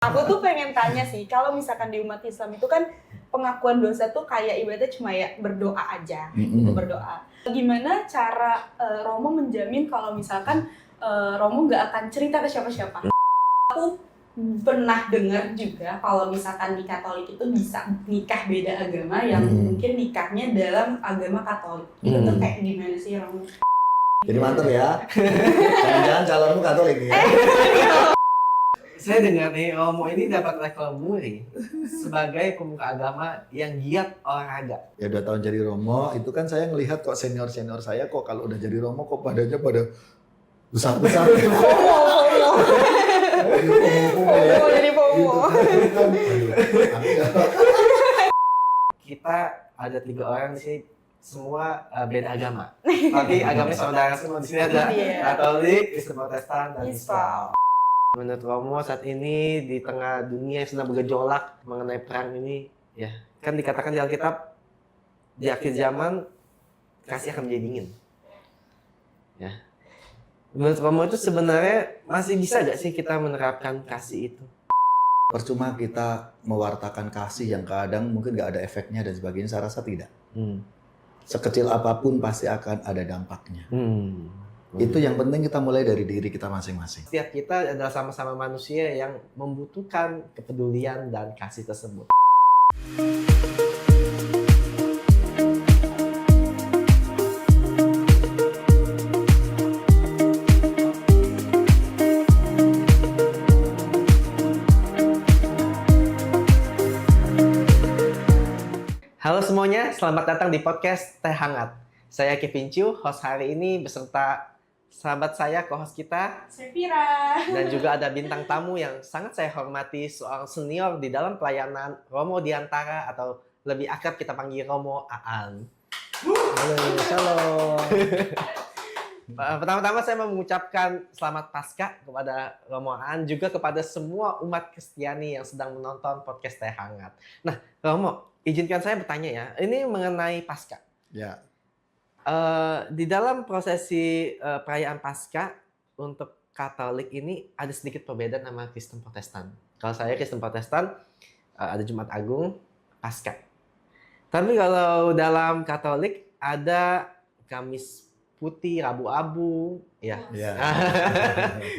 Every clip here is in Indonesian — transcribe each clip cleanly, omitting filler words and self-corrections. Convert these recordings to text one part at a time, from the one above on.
Aku tuh pengen tanya sih, kalau misalkan di umat Islam itu kan pengakuan dosa tuh kayak ibaratnya cuma ya berdoa aja, gitu berdoa. Gimana cara Romo menjamin kalau misalkan Romo nggak akan cerita ke siapa-siapa? Aku pernah dengar juga kalau misalkan di Katolik itu bisa nikah beda agama yang mungkin nikahnya dalam agama Katolik. Itu tuh kayak gimana sih Romo? Jadi mantep ya. Jangan-jangan calonmu Katolik ya. Saya dengar nih Romo ini dapat level muri sebagai pemuka agama yang giat olahraga. Ya 2 tahun jadi Romo, itu kan saya ngelihat kok senior-senior saya kok kalau udah jadi Romo kok badannya pada besar-besar. Jadi FOMO. Kita ada 3 orang di sini semua beda agama. Tapi agamanya saudara semua. Di sini ada Katolik, Kristen Protestan, dan Islam. Menurut Romo saat ini di tengah dunia yang sedang bergejolak mengenai perang ini, ya kan dikatakan di Alkitab di akhir zaman kasih akan menjadi dingin. Ya. Menurut Romo itu sebenarnya masih bisa gak sih kita menerapkan kasih itu? Percuma kita mewartakan kasih yang kadang mungkin gak ada efeknya dan sebagainya, saya rasa tidak. Sekecil apapun pasti akan ada dampaknya. Itu yang penting kita mulai dari diri kita masing-masing. Setiap kita adalah sama-sama manusia yang membutuhkan kepedulian dan kasih tersebut. Halo semuanya, selamat datang di podcast Teh Hangat. Saya Kevin Chu, host hari ini beserta sahabat saya, co-host kita, Sevira. dan juga ada bintang tamu yang sangat saya hormati, seorang senior di dalam pelayanan Romo Diantara atau lebih akrab kita panggil Romo Aan. Halo, shalom. Pertama-tama saya mau mengucapkan selamat Paskah kepada Romo Aan, juga kepada semua umat Kristiani yang sedang menonton podcast Teh Hangat. Nah, Romo, izinkan saya bertanya ya, ini mengenai Paskah. Ya. Di dalam prosesi perayaan Paskah untuk Katolik ini ada sedikit perbedaan sama Kristen Protestan. Kalau saya Kristen Protestan ada Jumat Agung, Paskah. Tapi kalau dalam Katolik ada Kamis Putih, Rabu Abu, ya. Ya.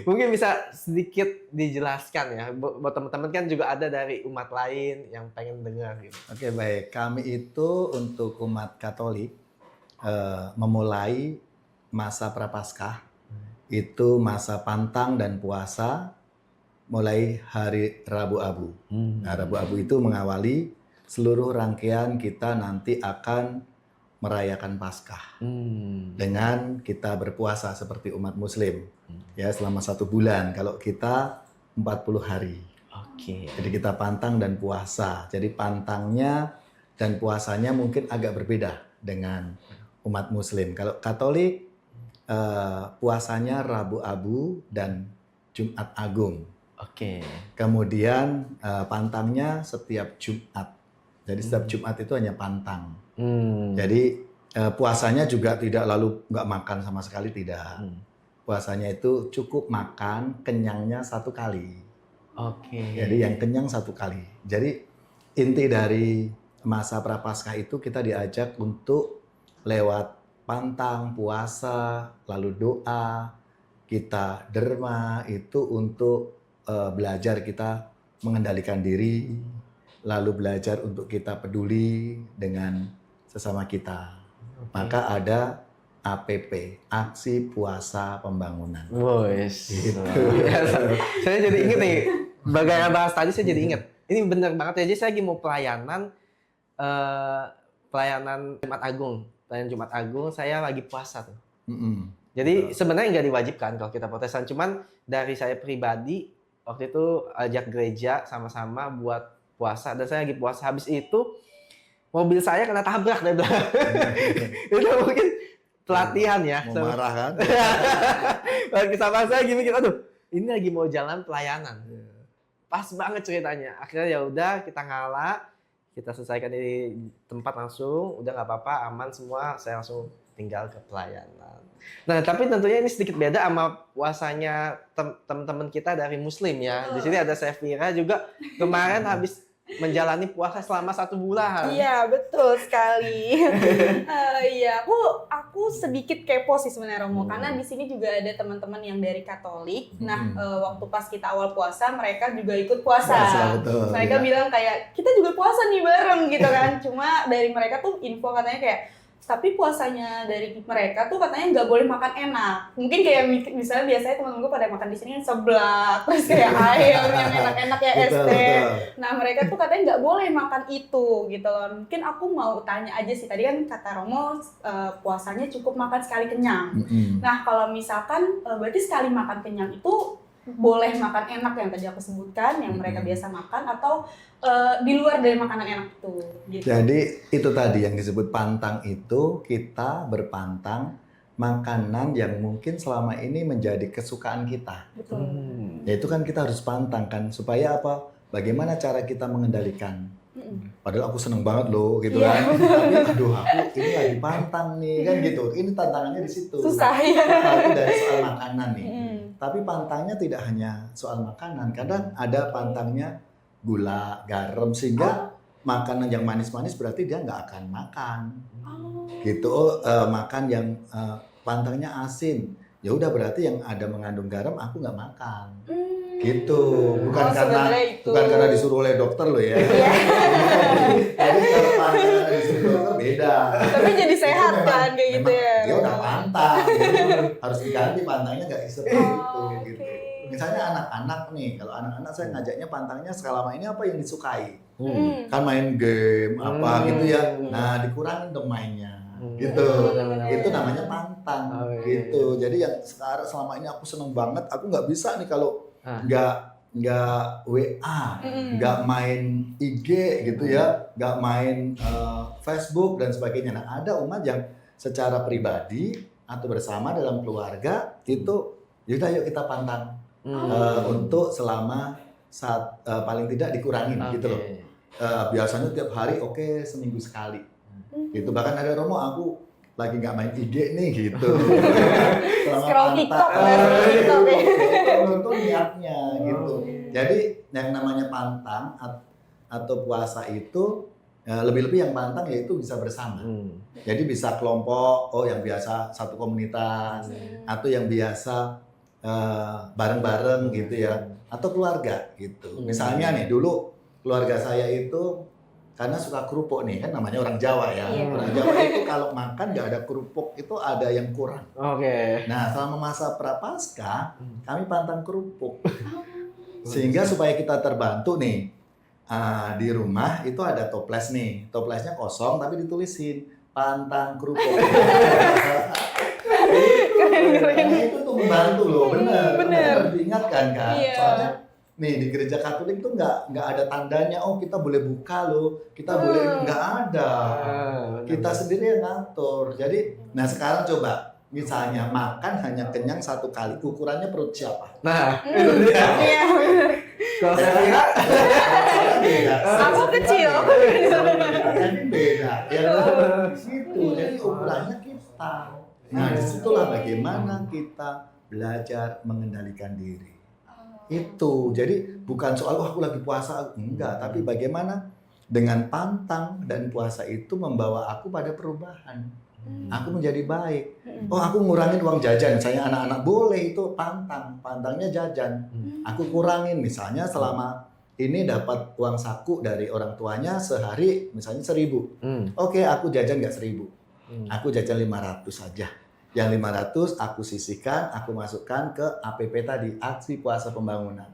Mungkin bisa sedikit dijelaskan ya, buat teman-teman kan juga ada dari umat lain yang pengen dengar gitu. Oke, baik. Kami itu untuk umat Katolik memulai masa Prapaskah itu masa pantang dan puasa mulai hari Rabu Abu. Nah, Rabu Abu itu mengawali seluruh rangkaian kita nanti akan merayakan Paskah dengan kita berpuasa seperti umat Muslim ya selama 1 bulan. Kalau kita 40 hari. Oke. Jadi kita pantang dan puasa. Jadi pantangnya dan puasanya mungkin agak berbeda dengan umat Muslim. Kalau Katolik puasanya Rabu Abu dan Jumat Agung. Oke. Kemudian pantangnya setiap Jumat. Jadi setiap Jumat itu hanya pantang. Jadi puasanya juga tidak lalu nggak makan sama sekali, tidak. Puasanya itu cukup makan, kenyangnya 1 kali. Oke. Jadi yang kenyang 1 kali. Jadi inti dari masa Prapaskah itu kita diajak untuk lewat pantang, puasa, lalu doa, kita derma itu untuk belajar kita mengendalikan diri, lalu belajar untuk kita peduli dengan sesama kita. Maka ada APP, Aksi Puasa Pembangunan. Boys. Gitu. Saya jadi inget nih, bagaimana bahas tadi saya jadi inget. Ini bener banget ya, jadi saya lagi mau pelayanan Jumat Agung. Pelayanan Jumat Agung, saya lagi puasa tuh. Jadi sebenarnya nggak diwajibkan kalau kita Protestan, cuman dari saya pribadi waktu itu ajak gereja sama-sama buat puasa, dan saya lagi puasa. Habis itu mobil saya kena tabrak dari belakang. Itu mungkin pelatihan ya. Mau marah kan? Sama saya gini mikir, aduh, ini lagi mau jalan pelayanan. Pas banget ceritanya. Akhirnya ya udah kita ngalah, kita selesaikan di tempat langsung, udah nggak apa-apa, aman semua. Saya langsung tinggal ke pelayanan. Nah, tapi tentunya ini sedikit beda sama puasanya teman-teman kita dari Muslim ya. Di sini ada Sefira juga kemarin habis menjalani puasa selama 1 bulan. Iya, betul sekali. Iya, aku sedikit kepo sih sebenarnya Romo, karena di sini juga ada teman-teman yang dari Katolik. Nah, waktu pas kita awal puasa, mereka juga ikut puasa. Betul, Mereka bilang kayak, kita juga puasa nih bareng gitu kan. Cuma dari mereka tuh info katanya kayak, tapi puasanya dari mereka tuh katanya nggak boleh makan enak. Mungkin kayak misalnya biasanya teman-teman gue pada makan di sini kan seblak, terus kayak ayam yang enak-enak ya ST. Nah mereka tuh katanya nggak boleh makan itu gitu loh. Mungkin aku mau tanya aja sih, tadi kan kata Romo puasanya cukup makan sekali kenyang. Nah kalau misalkan berarti sekali makan kenyang itu boleh makan enak yang tadi aku sebutkan, yang mereka biasa makan, atau di luar dari makanan enak itu gitu. Jadi itu tadi yang disebut pantang, itu kita berpantang makanan yang mungkin selama ini menjadi kesukaan kita. Betul. Ya itu kan kita harus pantang kan, supaya apa? Bagaimana cara kita mengendalikan? Padahal aku seneng banget loh gitu kan. Tapi aduh aku ini lagi pantang nih kan gitu. Ini tantangannya di situ. Susah ya. Itu dari soal makanan nih. Tapi pantangnya tidak hanya soal makanan. Kadang ada pantangnya gula, garam, sehingga makanan yang manis-manis berarti dia nggak akan makan. Gitu. Makan yang pantangnya asin. Ya udah berarti yang ada mengandung garam aku nggak makan. Gitu. Bukan karena disuruh oleh dokter loh ya. Jadi kalau pantang disuruh dokter beda. Tapi jadi sehat kan kayak gitu ya. Dia udah pantang. Harus diganti pantangnya nggak seperti itu gitu. Misalnya anak-anak nih, kalau anak-anak saya ngajaknya pantangnya selama ini apa yang disukai. Kan main game apa gitu ya. Nah, dikurangin dong mainnya. Gitu. Itu namanya pantang. Gitu. Jadi yang sekarang selama ini aku seneng banget, aku nggak bisa nih kalau nggak WA, nggak main IG gitu ya, nggak main Facebook dan sebagainya. Nah, ada umat yang secara pribadi atau bersama dalam keluarga itu, yaudah yuk kita pantang untuk selama paling tidak dikurangin gitu loh. Biasanya tiap hari seminggu sekali. Gitu. Bahkan ada Romo, aku lagi nggak main IG nih gitu. Scroll TikTok, nonton niatnya gitu. Jadi yang namanya pantang atau puasa itu lebih-lebih yang pantang yaitu bisa bersama. Jadi bisa kelompok, yang biasa satu komunitas, atau yang biasa bareng-bareng gitu ya, atau keluarga gitu. Misalnya nih dulu keluarga saya itu karena suka kerupuk nih, kan namanya orang Jawa ya. Orang Jawa itu kalau makan nggak ada kerupuk itu ada yang kurang. Nah selama masa Prapaskah kami pantang kerupuk. Sehingga supaya kita terbantu nih, di rumah itu ada toples nih. Toplesnya kosong tapi ditulisin pantang kerupuk. Itu tuh membantu loh, benar diingatkan kan. Soalnya nih di gereja Katolik tuh nggak ada tandanya kita boleh buka loh, kita boleh, nggak ada. Kita sendiri yang ngatur. Jadi nah sekarang coba misalnya makan hanya kenyang 1 kali, ukurannya perut siapa? Nah itu dia. Kalau saya lihat beda. Aku kecil. Ini beda ya gitu. Jadi ukurannya kita. Nah disitulah bagaimana kita belajar mengendalikan diri. Itu jadi bukan soal aku lagi puasa, enggak, tapi bagaimana dengan pantang dan puasa itu membawa aku pada perubahan. Aku menjadi baik. Aku ngurangin uang jajan. Saya anak-anak boleh itu pantangnya jajan. Aku kurangin, misalnya selama ini dapat uang saku dari orang tuanya sehari misalnya 1.000. Oke, aku jajan nggak 1.000. Aku jajan 500 saja. Yang 500 aku sisihkan, aku masukkan ke APP tadi, Aksi Puasa Pembangunan.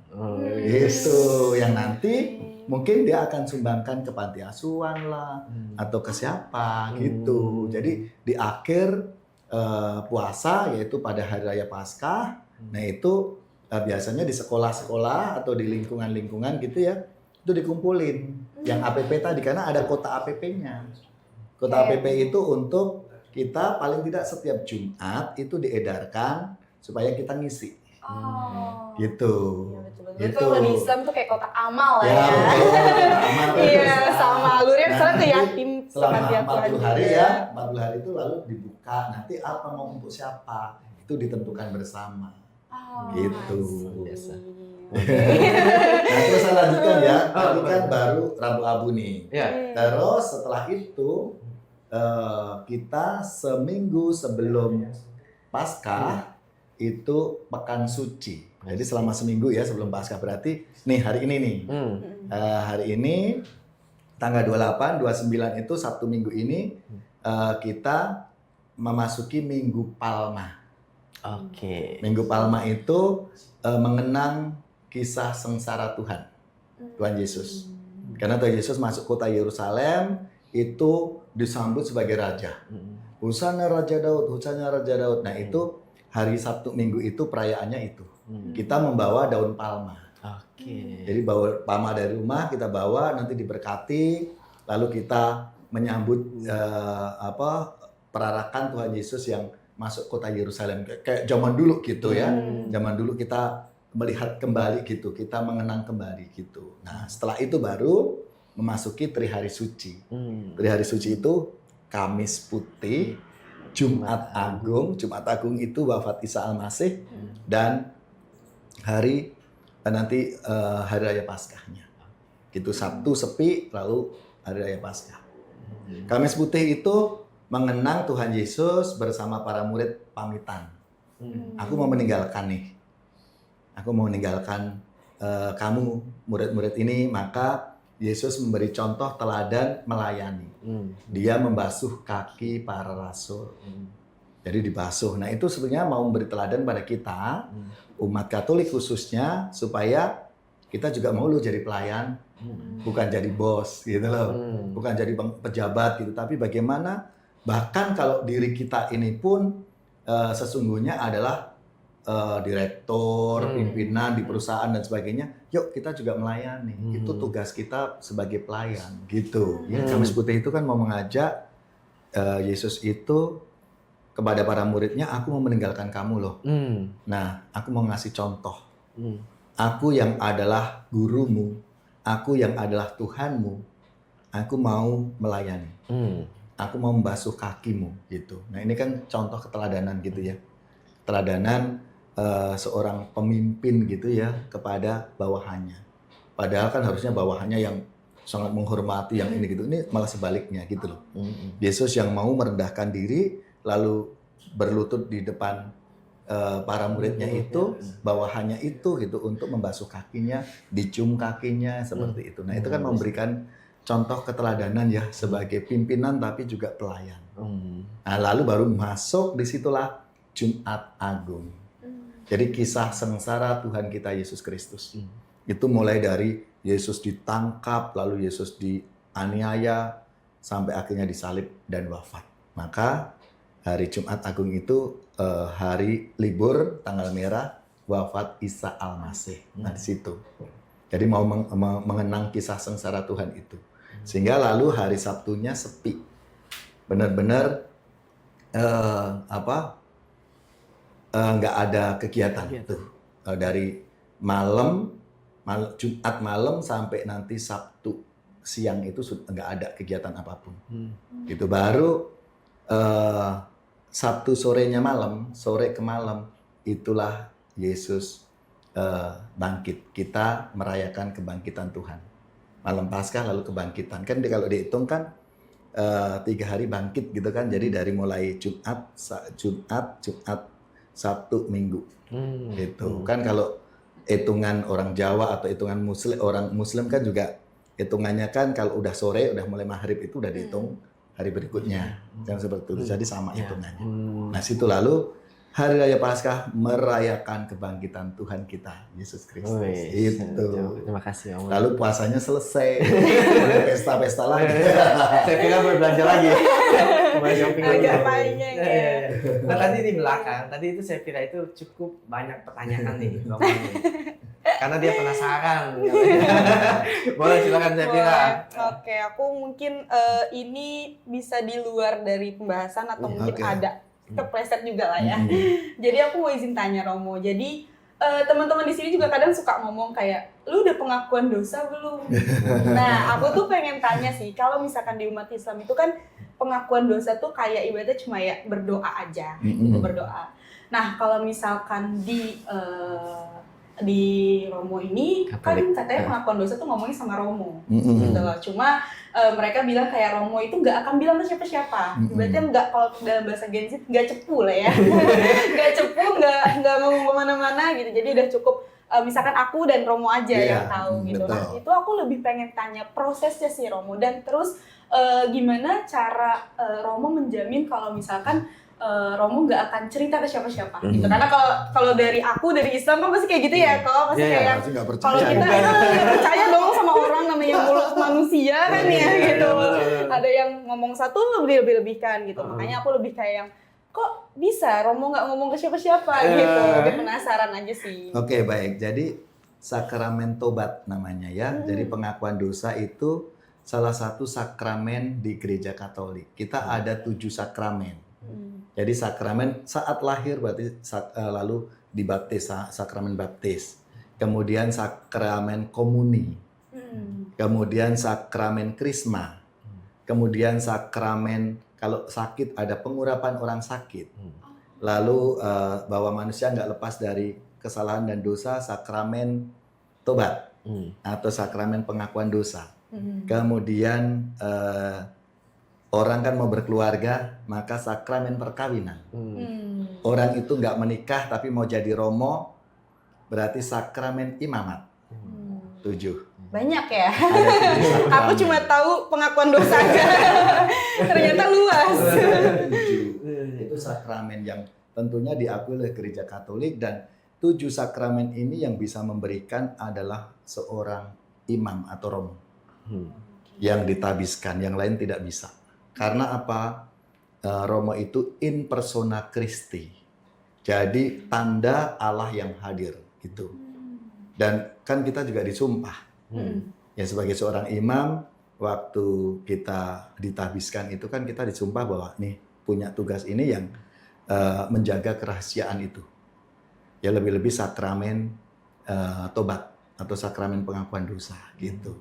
Itu yang nanti mungkin dia akan sumbangkan ke panti asuhan lah, atau ke siapa gitu. Jadi di akhir puasa, yaitu pada hari raya Paskah, nah itu biasanya di sekolah-sekolah atau di lingkungan-lingkungan gitu ya, itu dikumpulin yang APP tadi, karena ada kota APP-nya. Kota APP itu untuk kita paling tidak setiap Jumat itu diedarkan supaya kita ngisi. Oh. Gitu. Iya, betul-betul. Gitu. Kalau di Islam tuh kayak kotak amal lah Ya, ya. betul. Amal. Iya, sama alurnya misalnya ke Nanti yatim selama panti asuhan 40 hari juga. ya, 40 hari itu lalu dibuka. Nanti apa mau untuk siapa? Itu ditentukan bersama. Oh, Gitu. Biasa. Nah, terus saya lanjutkan ya. Oh, Tadi kan boleh. baru Rabu Abu nih. Ya. Terus setelah itu kita seminggu sebelum Paskah itu pekan suci. Jadi selama seminggu ya sebelum Paskah, berarti nih hari ini nih. Hari ini tanggal 28, 29 itu Sabtu Minggu ini kita memasuki Minggu Palma. Oke. Minggu Palma itu mengenang kisah sengsara Tuhan Yesus. Karena Tuhan Yesus masuk kota Yerusalem itu disambut sebagai raja. Hosana Raja Daud, Hosana Raja Daud. Nah itu hari Sabtu Minggu itu perayaannya itu. Kita membawa daun palma. Oke. Jadi bawa palma dari rumah, kita bawa nanti diberkati, lalu kita menyambut perarakan Tuhan Yesus yang masuk kota Yerusalem kayak zaman dulu gitu ya. Zaman dulu kita melihat kembali gitu, kita mengenang kembali gitu. Nah, setelah itu baru memasuki Trihari Suci. Trihari Suci itu Kamis Putih, Jumat Agung. Jumat Agung itu wafat Isa Al-Masih dan hari Raya Paskahnya. Gitu, Sabtu sepi, lalu Hari Raya Paskah. Kamis Putih itu mengenang Tuhan Yesus bersama para murid pamitan. Aku mau meninggalkan nih. Aku mau meninggalkan kamu murid-murid ini, maka Yesus memberi contoh teladan melayani. Dia membasuh kaki para rasul. Jadi dibasuh. Nah itu sebenarnya mau memberi teladan pada kita, umat Katolik khususnya, supaya kita juga mau lo jadi pelayan, bukan jadi bos gitu loh, bukan jadi pejabat gitu. Tapi bagaimana bahkan kalau diri kita ini pun sesungguhnya adalah direktur, pimpinan di perusahaan dan sebagainya, yuk kita juga melayani. Itu tugas kita sebagai pelayan, gitu. Ya, Kamis Putih itu kan mau mengajak Yesus itu kepada para muridnya, aku mau meninggalkan kamu loh. Nah, aku mau ngasih contoh. Aku yang adalah gurumu, aku yang adalah Tuhanmu, aku mau melayani. Aku mau membasuh kakimu, gitu. Nah, ini kan contoh keteladanan gitu ya. Keteladanan seorang pemimpin gitu ya kepada bawahannya. Padahal kan harusnya bawahannya yang sangat menghormati yang ini gitu. Ini malah sebaliknya gitu loh. Yesus yang mau merendahkan diri lalu berlutut di depan para muridnya itu, bawahannya itu gitu untuk membasuh kakinya, dicium kakinya seperti itu. Nah, itu kan memberikan contoh keteladanan ya sebagai pimpinan tapi juga pelayan. Nah, lalu baru masuk disitulah Jumat Agung. Jadi kisah sengsara Tuhan kita Yesus Kristus. Itu mulai dari Yesus ditangkap, lalu Yesus dianiaya, sampai akhirnya disalib dan wafat. Maka hari Jumat Agung itu hari libur, tanggal merah, wafat Isa Al-Masih. Nah di situ. Jadi mau mengenang kisah sengsara Tuhan itu. Sehingga lalu hari Sabtunya sepi. Benar-benar nggak ada kegiatan tuh dari Jumat malam sampai nanti Sabtu siang itu nggak ada kegiatan apapun. Itu baru Sabtu sorenya malam, sore ke malam itulah Yesus bangkit. Kita merayakan kebangkitan Tuhan. Malam Paskah lalu kebangkitan. Kan kalau dihitung kan 3 hari bangkit gitu kan. Jadi dari mulai Jumat, Sabtu, Minggu, gitu. Kan kalau hitungan orang Jawa atau hitungan orang Muslim kan juga hitungannya kan kalau udah sore, udah mulai maghrib itu udah dihitung hari berikutnya, yang seperti itu. Jadi sama hitungannya. Nah situ lalu Hari Raya Paskah merayakan kebangkitan Tuhan kita Yesus Kristus. Itu. Terima kasih Om. Lalu puasanya selesai, boleh pesta-pesta lagi. Saya kira berbelanja lagi. Agak mainnya ya. Nah tadi di belakang, tadi itu saya kira itu cukup banyak pertanyaan nih Romo. Karena dia penasaran. Boleh silakan saya kira. Oke, aku mungkin ini bisa di luar dari pembahasan atau mungkin ada kepleset juga lah ya. Jadi aku mau izin tanya Romo. Jadi teman-teman di sini juga kadang suka ngomong kayak, lu udah pengakuan dosa belum? Nah, aku tuh pengen tanya sih, kalau misalkan di umat Islam itu kan pengakuan dosa tuh kayak ibaratnya cuma ya berdoa aja, gitu, berdoa. Nah, kalau misalkan di Romo ini Katolik. kan katanya pengakuan dosa tuh ngomongnya sama Romo, gitu loh. Cuma mereka bilang kayak Romo itu nggak akan bilang ke siapa-siapa. Berarti nggak, kalau dalam bahasa Gen Z nggak cepu lah ya, nggak cepu, nggak ngomong kemana-mana gitu. Jadi udah cukup misalkan aku dan Romo aja yang tahu gitu. Betul. Nah itu aku lebih pengen tanya prosesnya sih Romo, dan terus gimana cara Romo menjamin kalau misalkan Romo nggak akan cerita ke siapa-siapa gitu. Karena kalau dari aku, dari Islam kan pasti kayak gitu ya, kalau pasti kayak kalau kita nggak percaya dong sama orang namanya mulut manusia kan ya gitu. Ada yang ngomong satu lebih-lebihkan gitu. Makanya aku lebih kayak yang kok bisa Romo nggak ngomong ke siapa-siapa gitu. Lebih penasaran aja sih. Oke, baik. Jadi sakramen tobat namanya ya. Jadi pengakuan dosa itu salah satu sakramen di Gereja Katolik. Kita ada 7 sakramen. Jadi sakramen saat lahir berarti lalu dibaptis, sakramen baptis. Kemudian sakramen komuni. Kemudian sakramen krisma. Kemudian sakramen kalau sakit ada pengurapan orang sakit. Lalu bahwa manusia nggak lepas dari kesalahan dan dosa, sakramen tobat atau sakramen pengakuan dosa. Kemudian orang kan mau berkeluarga, maka sakramen perkawinan. Orang itu nggak menikah tapi mau jadi romo, berarti sakramen imamat. 7. Banyak ya. Aku cuma tahu pengakuan dosa aja. Ternyata luas. 7. Itu sakramen yang tentunya diakui oleh Gereja Katolik, dan 7 sakramen ini yang bisa memberikan adalah seorang imam atau romo yang ditabiskan, yang lain tidak bisa. Karena apa? Romo itu in persona Christi. Jadi tanda Allah yang hadir gitu. Dan kan kita juga disumpah. Ya sebagai seorang imam, waktu kita ditabiskan itu kan kita disumpah bahwa nih punya tugas ini yang menjaga kerahasiaan itu. Ya lebih-lebih sakramen tobat atau sakramen pengakuan dosa gitu.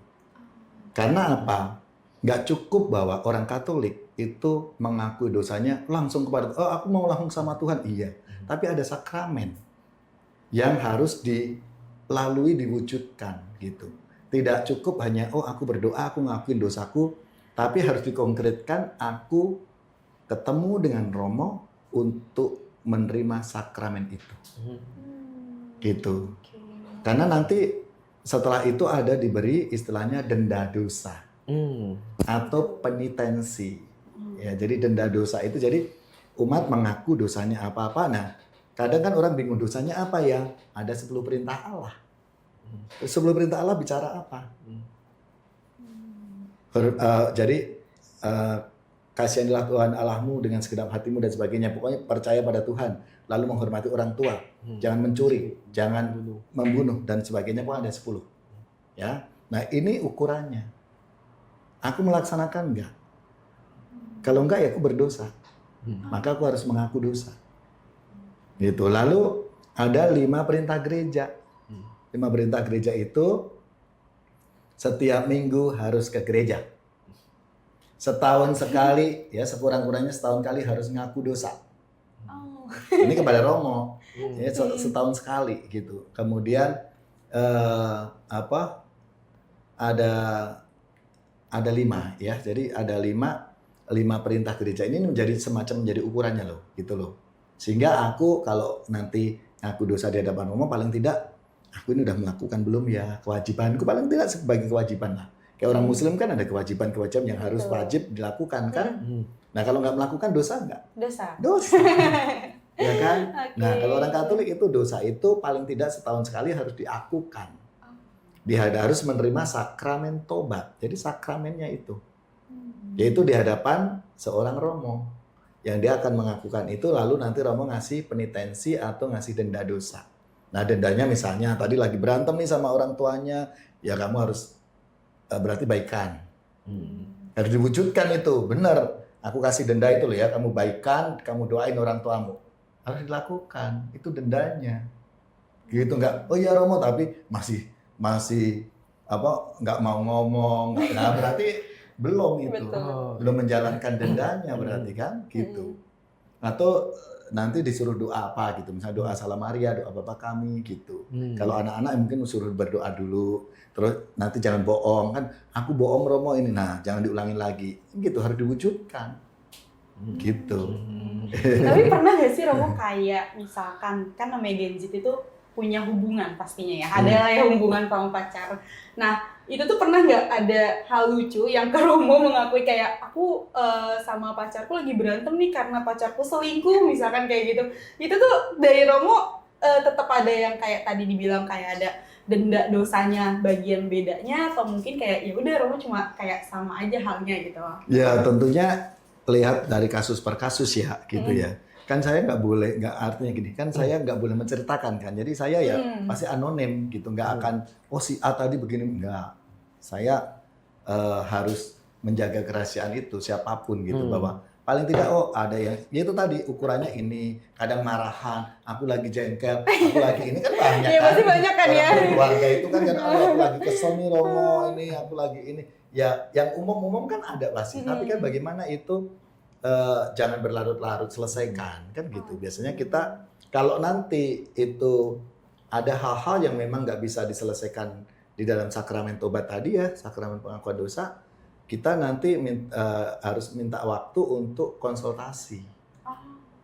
Karena apa? Nggak cukup bahwa orang Katolik itu mengakui dosanya langsung kepada, oh aku mau langsung sama Tuhan, iya. Tapi ada sakramen yang harus dilalui, diwujudkan gitu. Tidak cukup hanya, oh aku berdoa, aku ngakuin dosaku, tapi harus dikonkretkan, aku ketemu dengan Romo untuk menerima sakramen itu. Gitu. Karena nanti setelah itu ada diberi istilahnya denda dosa. Atau penitensi. Ya, jadi denda dosa itu jadi umat mengaku dosanya apa-apa. Nah, kadang kan orang bingung dosanya apa ya? Ada 10 perintah Allah. 10 perintah Allah bicara apa? Jadi kasianilah Tuhan Allahmu dengan segenap hatimu dan sebagainya. Pokoknya percaya pada Tuhan, lalu menghormati orang tua, jangan mencuri, jangan membunuh dan sebagainya. Pokoknya ada 10. Ya. Nah, ini ukurannya. Aku melaksanakan enggak? Kalau enggak ya aku berdosa. Maka aku harus mengaku dosa. Gitu. Lalu ada 5 perintah gereja. 5 perintah gereja itu setiap minggu harus ke gereja. Setahun sekali, ya sekurang-kurangnya setahun kali harus ngaku dosa. Ini kepada Romo. Ya, setahun sekali gitu. Kemudian ada 5 ya, jadi ada 5 perintah gereja ini menjadi ukurannya loh, gitu loh. Sehingga aku kalau nanti aku dosa di hadapan Romo, paling tidak aku ini udah melakukan belum ya kewajibanku, paling tidak sebagai kewajiban lah. Kayak orang Muslim kan ada kewajiban-kewajiban yang harus wajib dilakukan kan. Nah kalau nggak melakukan dosa nggak? Dosa. Ya kan? Nah kalau orang Katolik itu dosa itu paling tidak setahun sekali harus diakukan. Dia harus menerima sakramen tobat. Jadi sakramennya itu, yaitu di hadapan seorang Romo, yang dia akan mengakukan itu, lalu nanti Romo ngasih penitensi atau ngasih denda dosa. Nah dendanya misalnya tadi lagi berantem nih sama orang tuanya, ya kamu harus berarti baikan. Harus diwujudkan itu, benar. Aku kasih denda itu loh ya, kamu baikan, kamu doain orang tuamu. Harus dilakukan, itu dendanya. gitu, nggak oh ya Romo tapi masih apa nggak mau ngomong, nah berarti belum itu, Betul. belum menjalankan dendanya berarti kan gitu. Atau nanti disuruh doa apa gitu, misalnya doa Salam Maria, doa Bapa Kami gitu. Kalau anak-anak mungkin suruh berdoa dulu, terus nanti jangan bohong kan, aku bohong Romo ini, nah jangan diulangi lagi, gitu harus diwujudkan, gitu. Tapi pernah gak sih Romo kayak misalkan kan namanya Gen Z itu punya hubungan pastinya ya, ada lah ya hubungan sama pacar. Nah itu tuh pernah nggak ada hal lucu yang ke Romo mengakui kayak aku sama pacarku lagi berantem nih karena pacarku selingkuh misalkan kayak gitu. Itu tuh dari Romo tetap ada yang kayak tadi dibilang kayak ada denda dosanya bagian bedanya, atau mungkin kayak ya udah Romo cuma kayak sama aja halnya gitu. Ya tentunya lihat dari kasus per kasus ya gitu ya. Kan saya nggak boleh, nggak artinya gini, kan saya nggak boleh menceritakan kan. Jadi saya ya pasti anonim gitu, nggak akan oh si A tadi begini, nggak. Saya harus menjaga kerahasiaan itu siapapun gitu, bahwa paling tidak oh ada yang ya itu tadi ukurannya ini, kadang marahan, aku lagi jengkel, aku lagi ini kan banyak Iya kan. pasti banyak kan ya. Keluarga itu kan aku lagi kesel nih Romo ini, aku lagi ini. Ya yang umum-umum kan ada pasti, tapi kan bagaimana itu jangan berlarut-larut, selesaikan kan gitu. Biasanya kita kalau nanti itu ada hal-hal yang memang nggak bisa diselesaikan di dalam sakramen tobat tadi ya, sakramen pengakuan dosa, kita nanti harus minta waktu untuk konsultasi.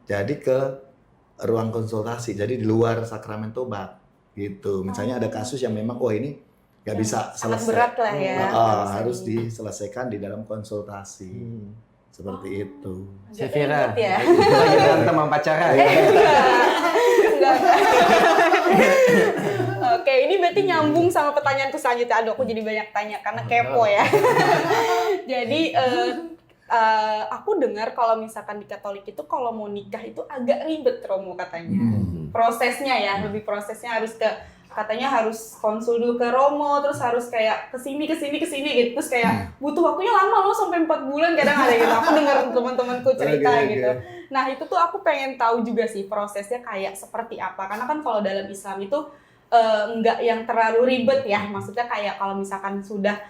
Jadi ke ruang konsultasi, jadi di luar sakramen tobat gitu. Misalnya ada kasus yang memang oh ini nggak bisa sangat selesai, berat lah ya. harus diselesaikan di dalam konsultasi. Seperti itu. Si Vira, Ribet ya. lagi berantem sama pacaran. Enggak. Oke, ini berarti nyambung sama pertanyaanku selanjutnya. Aduh, aku jadi banyak tanya karena kepo ya. Jadi aku dengar kalau misalkan di Katolik itu kalau mau nikah itu agak ribet Romo katanya. Prosesnya ya, lebih prosesnya harus katanya harus konsul dulu ke Romo, terus harus kayak kesini gitu, terus kayak butuh waktunya lama loh sampai 4 bulan kadang ada gitu. Aku dengar teman-temanku cerita gitu. Nah itu tuh aku pengen tahu juga sih prosesnya kayak seperti apa, karena kan kalau dalam Islam itu nggak yang terlalu ribet ya, maksudnya kayak kalau misalkan sudah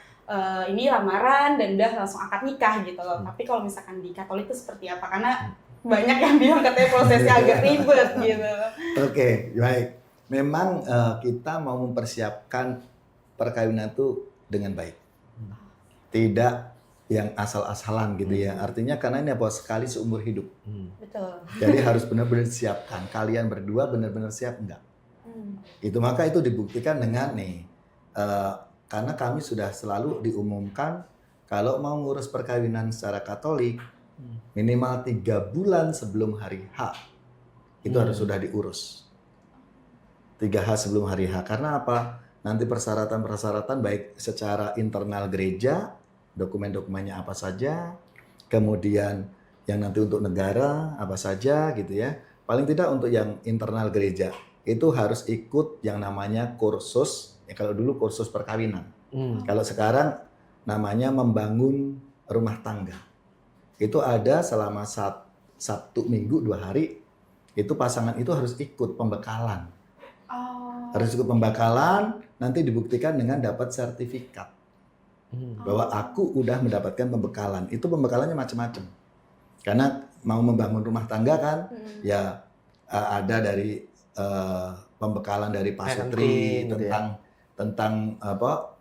ini lamaran dan udah langsung akad nikah gitu loh. Tapi kalau misalkan di Katolik itu seperti apa? Karena banyak yang bilang katanya prosesnya agak ribet gitu. Oke, baik. Memang kita mau mempersiapkan perkawinan itu dengan baik. Tidak yang asal-asalan gitu ya. Artinya karena ini apa sekali seumur hidup. Betul. Jadi harus benar-benar siapkan. Kalian berdua benar-benar siap enggak? Itu maka itu dibuktikan dengan nih. Karena kami sudah selalu diumumkan kalau mau ngurus perkawinan secara Katolik minimal 3 bulan sebelum hari H itu harus sudah diurus. 3H sebelum hari H. Karena apa? Nanti persyaratan-persyaratan baik secara internal gereja, dokumen-dokumennya apa saja, kemudian yang nanti untuk negara apa saja gitu ya. Paling tidak untuk yang internal gereja itu harus ikut yang namanya kursus. Ya kalau dulu kursus perkawinan. Kalau sekarang namanya membangun rumah tangga. Itu ada selama Sabtu Minggu 2 hari. Itu pasangan itu harus ikut pembekalan. Harus ikut pembekalan, nanti dibuktikan dengan dapat sertifikat bahwa aku udah mendapatkan pembekalan. Itu pembekalannya macam-macam. Karena mau membangun rumah tangga kan, ya ada dari pembekalan dari pasutri tentang apa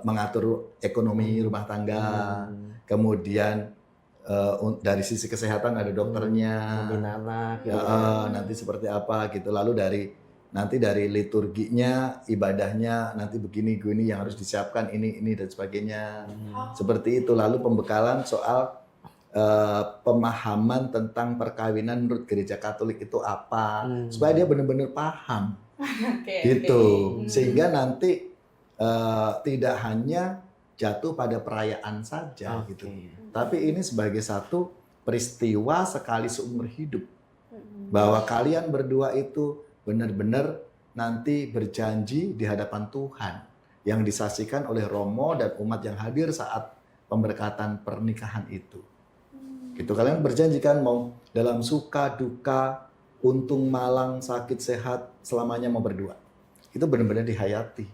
mengatur ekonomi rumah tangga, kemudian dari sisi kesehatan ada dokternya, anak, nanti seperti apa gitu. Lalu dari liturginya, ibadahnya nanti begini yang harus disiapkan ini dan sebagainya. Seperti itu. Lalu pembekalan soal pemahaman tentang perkawinan menurut gereja Katolik itu apa, supaya dia benar-benar paham. Gitu. Sehingga nanti tidak hanya jatuh pada perayaan saja gitu. Tapi ini sebagai satu peristiwa sekali seumur hidup. Bahwa kalian berdua itu benar-benar nanti berjanji di hadapan Tuhan yang disaksikan oleh Romo dan umat yang hadir saat pemberkatan pernikahan itu. Gitu, kalian berjanji kan mau dalam suka duka untung malang sakit sehat selamanya mau berdua. Itu benar-benar dihayati.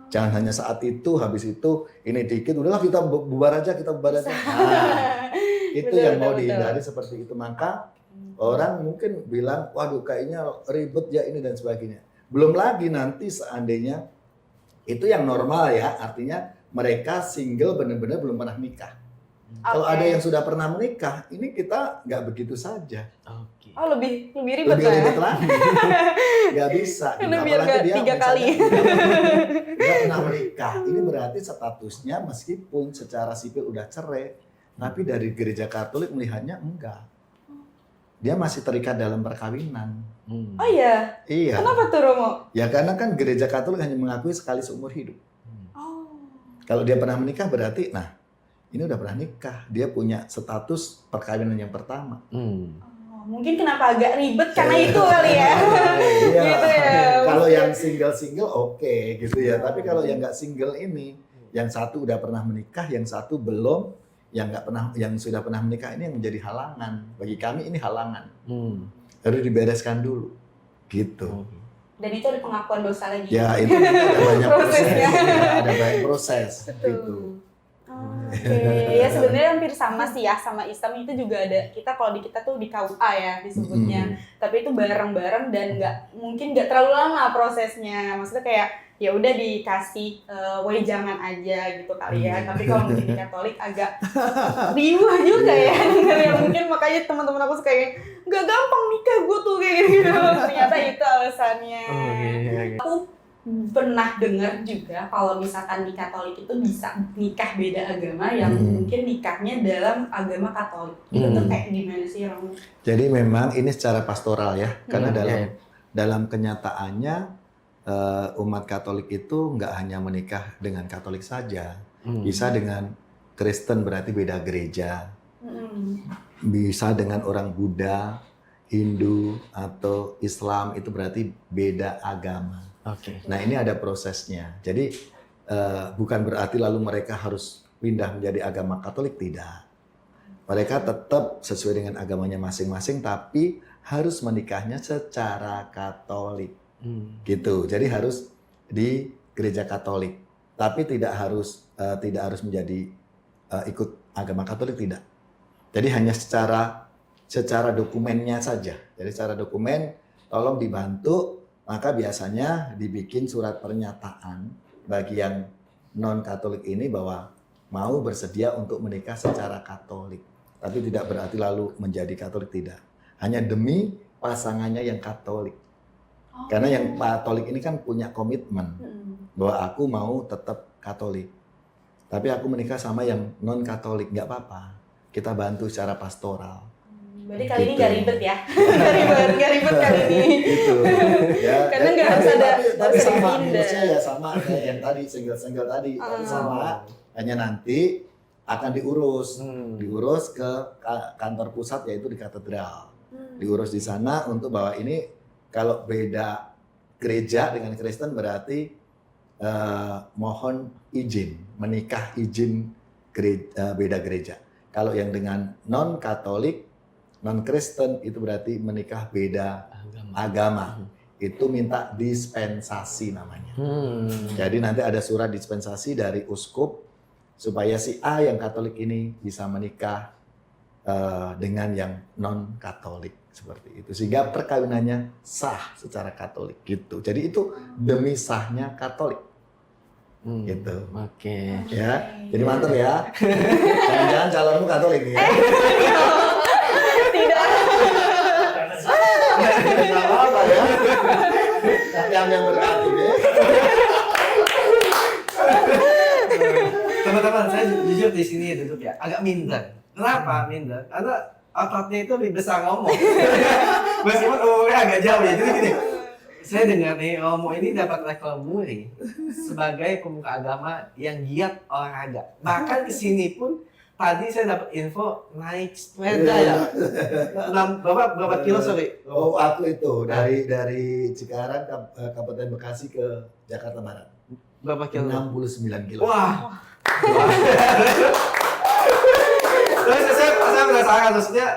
Jangan hanya saat itu, habis itu ini dikit, udahlah kita bubar aja. Nah, itu Betul, yang mau betul. dihindari seperti itu. Maka orang mungkin bilang, waduh kayaknya ribet ya ini dan sebagainya. Belum lagi nanti seandainya itu yang normal ya, artinya mereka single benar-benar belum pernah nikah. Kalau ada yang sudah pernah menikah, ini kita nggak begitu saja. Oke. Oh, lebih ribet Lebih lah ya. ribet lagi. Nggak bisa. Karena Gitu. biar Apalagi nggak dia 3 kali. nggak pernah menikah. Ini berarti statusnya meskipun secara sipil udah cerai, tapi dari gereja Katolik melihatnya enggak. Dia masih terikat dalam perkawinan. Oh iya. Iya. Kenapa tuh Romo? Ya karena kan gereja Katolik hanya mengakui sekali seumur hidup. Oh. Kalau dia pernah menikah berarti, nah ini udah pernah nikah. Dia punya status perkawinan yang pertama. Oh, mungkin kenapa agak ribet karena itu kali ya. Iya. Gitu ya. Kalau yang single oke gitu ya. Tapi kalau yang nggak single ini, yang satu udah pernah menikah, yang satu belum, yang nggak pernah, yang sudah pernah menikah ini yang menjadi halangan. Bagi kami ini halangan. Harus dibereskan dulu, gitu. Dan itu ada pengakuan dosa lagi. Ya itu ada banyak proses, Prosesnya. ya, ada banyak proses, Betul. gitu. Oke, ya sebenarnya hampir sama sih ya sama Islam itu juga ada kita kalau di kita tuh di KUA ya disebutnya, tapi itu bareng-bareng dan mungkin nggak terlalu lama prosesnya, maksudnya kayak ya udah dikasih wejangan aja gitu kali ya, tapi kalau mungkin di Katolik agak riuh juga ya dengarnya, mungkin makanya teman-teman aku suka kayak nggak gampang nikah gue tuh kayak gitu, ternyata itu alasannya. Aku pernah dengar juga kalau misalkan di Katolik itu bisa nikah beda agama yang mungkin nikahnya dalam agama Katolik. Itu tuh kayak gimana sih Romo? Jadi memang ini secara pastoral ya, karena dalam kenyataannya umat Katolik itu nggak hanya menikah dengan Katolik saja, bisa dengan Kristen berarti beda gereja, bisa dengan orang Buddha, Hindu atau Islam itu berarti beda agama. Nah ini ada prosesnya. Jadi bukan berarti lalu mereka harus pindah menjadi agama Katolik, tidak. Mereka tetap sesuai dengan agamanya masing-masing, tapi harus menikahnya secara Katolik, gitu. Jadi harus di gereja Katolik, tapi tidak harus menjadi ikut agama Katolik, tidak. Jadi hanya secara dokumennya saja. Jadi secara dokumen tolong dibantu. Maka biasanya dibikin surat pernyataan bagi yang non-Katolik ini bahwa mau bersedia untuk menikah secara Katolik. Tapi tidak berarti lalu menjadi Katolik, tidak. Hanya demi pasangannya yang Katolik. Karena yang Katolik ini kan punya komitmen bahwa aku mau tetap Katolik. Tapi aku menikah sama yang non-Katolik, nggak apa-apa. Kita bantu secara pastoral. Berarti kali ini nggak ribet ya? Nggak ribet kali ini. Gitu. Ya. Karena nggak harus ada tapi harus sama pindah. menurut saya sama kayak yang tadi single tadi. Tapi sama, hanya nanti akan diurus ke kantor pusat yaitu di katedral. Diurus di sana untuk bahwa ini kalau beda gereja dengan Kristen berarti mohon izin menikah, izin beda gereja. Kalau yang dengan non-Katolik, non-Kristen itu berarti menikah beda agama. Itu minta dispensasi namanya. Jadi nanti ada surat dispensasi dari uskup supaya si A yang Katolik ini bisa menikah dengan yang non-Katolik seperti itu. Sehingga perkawinannya sah secara Katolik gitu. Jadi itu demi sahnya Katolik. Gitu. Oke. Ya. Jadi mantap ya. Jangan-jangan calonmu Katolik ya. Tidak apa-apa ya. Tapi yang berarti ya. Teman-teman, saya jujur di sini duduk ya, agak minder. Kenapa minder? Karena ototnya itu lebih besar ngomong. Meskipun umurnya agak jauh ya. Jadi gini, saya dengar nih Romo ini dapat rekor muri sebagai pemuka agama yang giat olahraga. Bahkan kesini pun tadi saya dapat info naik sepeda ya. Berapa kilo sorry? Oh, aku itu dari Cikarang Kabupaten Bekasi ke Jakarta Barat. Berapa kilo? 69 kilo. Wah. Saya penasaran, maksudnya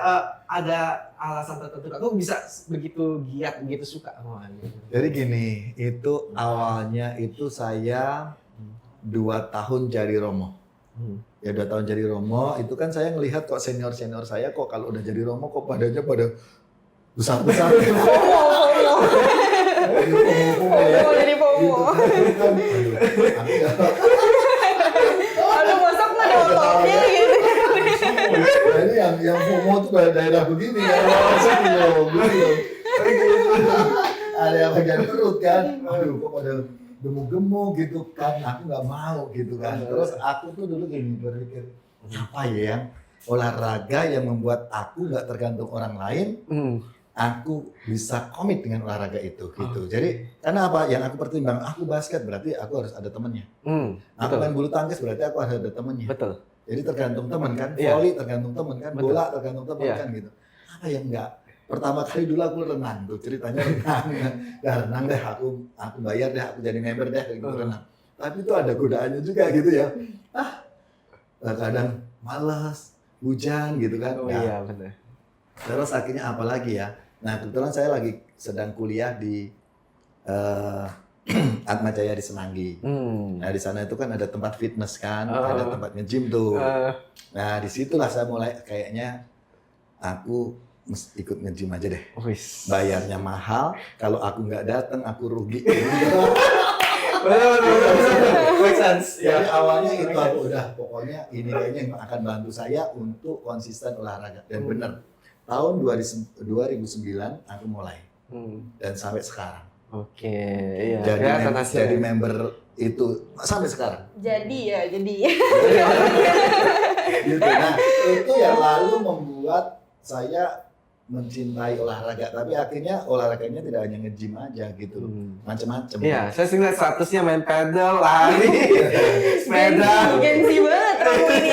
ada alasan tertentu aku bisa begitu giat, begitu suka sama ini. Jadi gini, itu awalnya itu saya 2 tahun jadi Romo. Ya 2 tahun jadi Romo, itu kan saya ngelihat kok senior-senior saya kok kalau udah jadi Romo kok badannya pada besar-besar. Jadi FOMO. Aduh, masak nggak ada ototnya gitu. Nah, ini yang FOMO tuh pada daerah begini ya, sini loh, gitu. Ada yang bagian perut kan, aduh kok pada gemuk-gemuk gitu kan, aku nggak mau gitu kan. Terus aku tuh dulu gini berpikir, apa ya yang olahraga yang membuat aku nggak tergantung orang lain, aku bisa komit dengan olahraga itu gitu. Jadi karena apa? Yang aku pertimbang, aku basket berarti aku harus ada temennya. Aku main bulu tangkis berarti aku harus ada temennya. Betul. Jadi tergantung teman kan, Iya. volley tergantung teman kan, Betul. bola tergantung teman Iya. kan gitu. Apa yang enggak? Pertama kali dulu aku renang tuh, ceritanya renang. Ya renang deh, aku bayar deh, aku jadi member deh gitu renang. Tapi itu ada godaannya juga gitu ya. Kadang malas, hujan gitu kan. Oh Nah, iya benar. terus akhirnya apa lagi ya? Nah kebetulan saya lagi sedang kuliah di Atma Jaya di Semanggi. Nah di sana itu kan ada tempat fitness kan, ada tempat nge-gym tuh. Nah disitulah saya mulai kayaknya aku mesti ikut nge-gym aja deh. Wis. Bayarnya mahal, kalau aku nggak datang aku rugi. Benar. Make sense. Jadi Ya. awalnya itu aku udah pokoknya ini kayaknya yang akan bantu saya untuk konsisten olahraga. Dan benar tahun 2009 aku mulai dan sampai sekarang. Oke, iya. Jadi member itu sampai sekarang. Jadi. Gitu. Nah, itu yang lalu membuat saya mencintai olahraga. Tapi akhirnya olahraganya tidak hanya nge-gym aja gitu. Macam-macam. Iya, saya sih lihat statusnya main pedal, lari, sepeda. Gengsi banget kamu ini.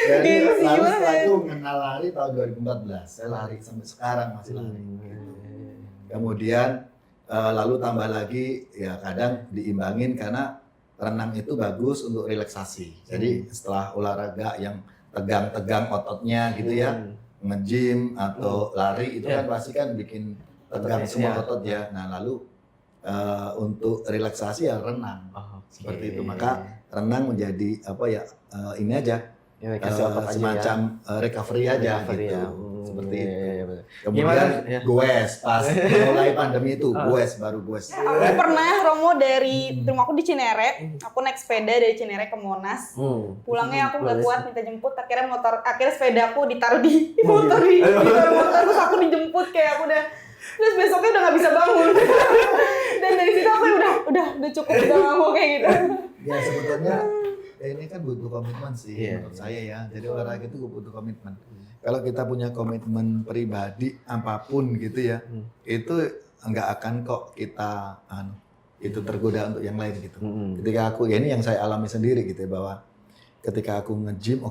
Jadi Gengsi lalu banget. setelah itu mengenal lari tahun 2014. Saya lari sampai sekarang masih lari. Gitu. Kemudian lalu tambah lagi ya kadang diimbangin karena renang itu bagus untuk relaksasi. Jadi setelah olahraga yang tegang-tegang ototnya gitu ya, nge-gym atau lari itu kan pasti kan bikin tegang semua otot ya. Nah lalu untuk relaksasi ya renang. Seperti itu. Maka renang menjadi apa ya ini aja. Ya, kasih otot aja semacam recovery aja Recovery gitu. ya. Seperti Iya, itu. iya, benar. Kemudian Gimana? Ya. goes pas mulai pandemi itu baru goes. Aku pernah Romo dari rumah aku di Cinere, aku naik sepeda dari Cinere ke Monas. Pulangnya aku nggak kuat minta jemput, akhirnya sepeda aku ditaruh di motor ditaruh motor terus aku dijemput kayak aku udah terus besoknya udah nggak bisa bangun. Dan dari situ aku udah cukup udah nggak mau kayak gitu. Ya sebetulnya ini kan butuh komitmen sih Iya. menurut saya ya. Jadi olahraga itu butuh komitmen. Kalau kita punya komitmen pribadi apapun gitu ya, itu nggak akan kok kita itu tergoda untuk yang lain gitu. Ketika aku ya ini yang saya alami sendiri gitu ya, bahwa ketika aku nge-gym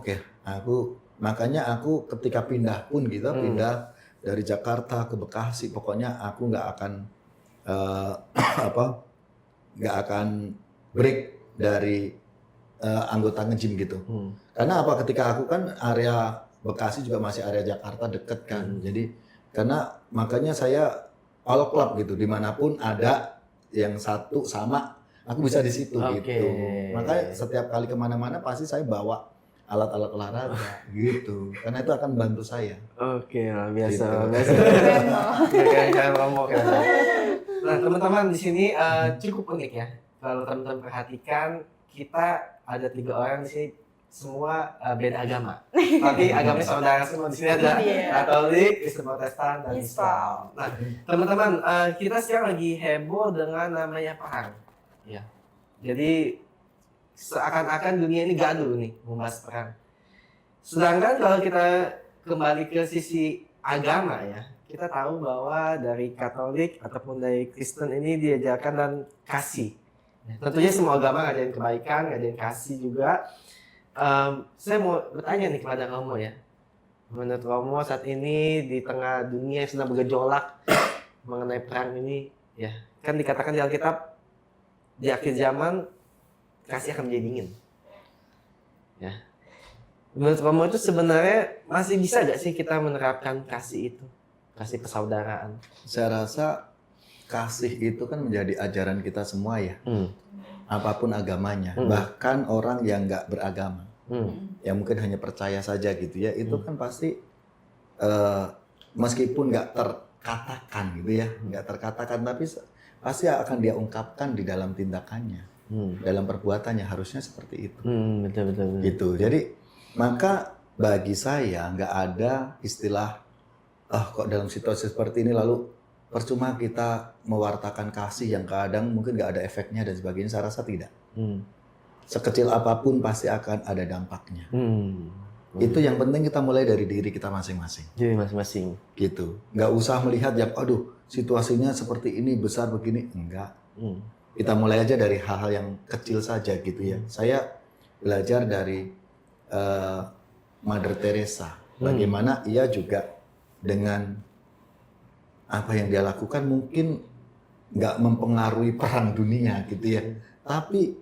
makanya aku ketika pindah pun gitu pindah dari Jakarta ke Bekasi pokoknya aku nggak akan nggak akan break dari anggota nge-gym gitu. Karena apa? Ketika aku kan area Bekasi juga masih area Jakarta deket kan. Jadi karena makanya saya all club gitu, dimanapun ada yang satu sama, aku bisa di situ gitu. Makanya setiap kali kemana-mana pasti saya bawa alat-alat olahraga gitu. Karena itu akan bantu saya. Oke, biasa. Gitu. Biasa. Kayak Romo kan. Nah, teman-teman di sini cukup unik ya. Kalau teman-teman perhatikan, kita ada 3 orang di sini semua beda agama. Tapi agamanya saudara semua. Di sini ada Katolik, Kristen Protestan, dan Islam. Nah, teman-teman, kita sekarang lagi heboh dengan namanya perang. Ya. Jadi seakan-akan dunia ini gaduh nih membahas perang. Sedangkan kalau kita kembali ke sisi agama ya, kita tahu bahwa dari Katolik ataupun dari Kristen ini diajarkan dan kasih. Tentunya semua agama ngadain kebaikan, ngadain kasih juga. Saya mau bertanya nih kepada Romo ya. Menurut Romo saat ini di tengah dunia yang sedang bergejolak mengenai perang ini, ya kan dikatakan di Alkitab di akhir zaman kasih akan menjadi dingin. Ya. Menurut Romo itu sebenarnya masih bisa gak sih kita menerapkan kasih itu? Kasih persaudaraan. Saya rasa kasih itu kan menjadi ajaran kita semua ya. Apapun agamanya. Bahkan orang yang nggak beragama. Yang mungkin hanya percaya saja gitu ya. Itu kan pasti meskipun nggak terkatakan gitu ya. Nggak terkatakan tapi pasti akan dia ungkapkan di dalam tindakannya. Dalam perbuatannya harusnya seperti itu. Betul. Gitu. Jadi maka bagi saya nggak ada istilah kok dalam situasi seperti ini lalu percuma kita mewartakan kasih yang kadang mungkin nggak ada efeknya dan sebagainya. Saya rasa tidak. Sekecil apapun pasti akan ada dampaknya. Itu yang penting kita mulai dari diri kita masing-masing. Jadi masing-masing. Gitu. Nggak usah melihat yang aduh situasinya seperti ini besar begini. Enggak. Kita mulai aja dari hal-hal yang kecil saja gitu ya. Saya belajar dari Mother Teresa. Bagaimana ia juga dengan apa yang dia lakukan mungkin nggak mempengaruhi perang dunia gitu ya. Tapi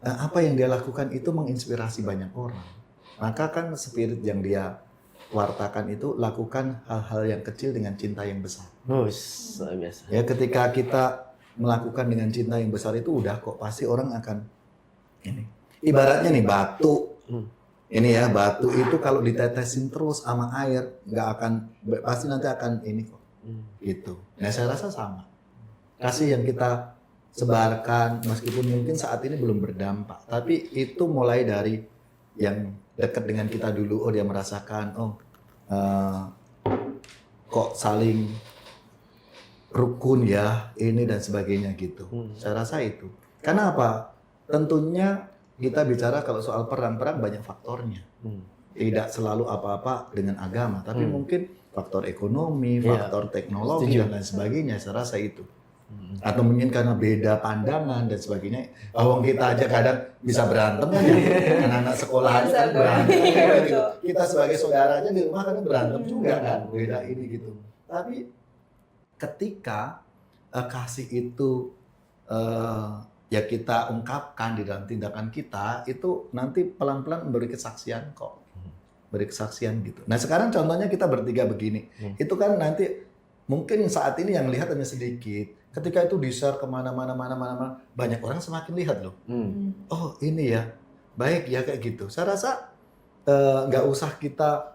apa yang dia lakukan itu menginspirasi banyak orang. Maka kan spirit yang dia wartakan itu lakukan hal-hal yang kecil dengan cinta yang besar. Luar biasa. Ya ketika kita melakukan dengan cinta yang besar itu udah kok pasti orang akan ini. Ibaratnya nih batu. Ini ya batu itu kalau ditetesin terus sama air nggak akan pasti nanti akan ini kok. Gitu. Nah saya rasa sama. Kasih yang kita sebarkan meskipun mungkin saat ini belum berdampak, tapi itu mulai dari yang dekat dengan kita dulu. Oh dia merasakan, kok saling rukun ya ini dan sebagainya gitu. Saya rasa itu. Karena apa? Tentunya kita bicara kalau soal perang-perang banyak faktornya. Tidak selalu apa-apa dengan agama, tapi mungkin faktor ekonomi, faktor teknologi dan lain sebagainya. Saya rasa itu. Atau mungkin karena beda pandangan dan sebagainya. Awang kita aja kadang bisa berantem kan ya. Anak-anak sekolah aja kan berantem. Gitu. Kita sebagai saudara aja di rumah kan berantem juga kan. Beda ini gitu. Tapi ketika kasih itu ya kita ungkapkan di dalam tindakan kita, itu nanti pelan-pelan memberi kesaksian kok. Beri kesaksian gitu. Nah sekarang contohnya kita bertiga begini. Itu kan nanti mungkin saat ini yang lihat hanya sedikit. Ketika itu di-share kemana-mana, banyak orang semakin lihat loh. Oh ini ya, baik ya kayak gitu. Saya rasa nggak usah kita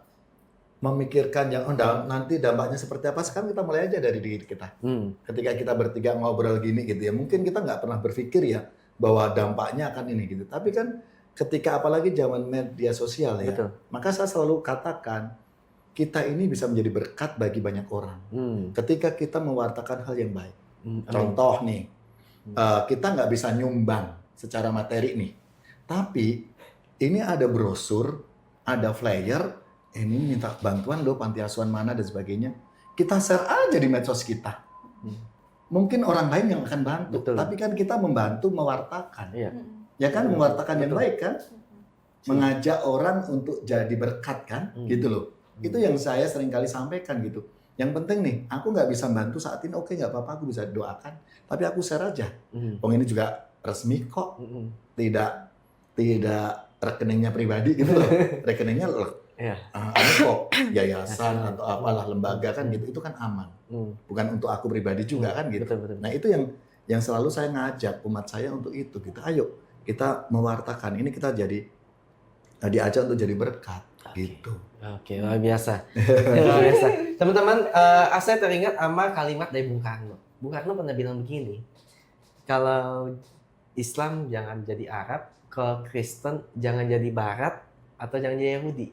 memikirkan yang nanti dampaknya seperti apa. Sekarang kita mulai aja dari diri kita. Ketika kita bertiga ngobrol gini gitu ya, mungkin kita nggak pernah berpikir ya bahwa dampaknya akan ini gitu. Tapi kan ketika apalagi zaman media sosial ya, maka saya selalu katakan kita ini bisa menjadi berkat bagi banyak orang. Ketika kita mewartakan hal yang baik. Contoh nih, kita nggak bisa nyumbang secara materi nih, tapi ini ada brosur, ada flyer, ini minta bantuan loh panti asuhan mana dan sebagainya. Kita share aja di medsos kita. Mungkin orang lain yang akan bantu, tapi kan kita membantu mewartakan. Ya kan, mewartakan yang baik kan, mengajak orang untuk jadi berkat kan, gitu loh. Itu yang saya seringkali sampaikan gitu. Yang penting nih, aku nggak bisa bantu saat ini, oke nggak apa-apa, aku bisa doakan, tapi aku share aja. Ini juga resmi kok, tidak rekeningnya pribadi gitu loh, rekeningnya ada kok yayasan atau apalah lembaga kan gitu, itu kan aman, bukan untuk aku pribadi juga kan gitu. Nah itu yang selalu saya ngajak umat saya untuk itu gitu. Ayo kita mewartakan ini, kita jadi diajak untuk jadi berkat gitu. Oke, luar biasa. Luar biasa. Teman-teman, saya teringat sama kalimat dari Bung Karno. Bung Karno pernah bilang begini, kalau Islam jangan jadi Arab, kalau Kristen jangan jadi Barat, atau jangan jadi Yahudi.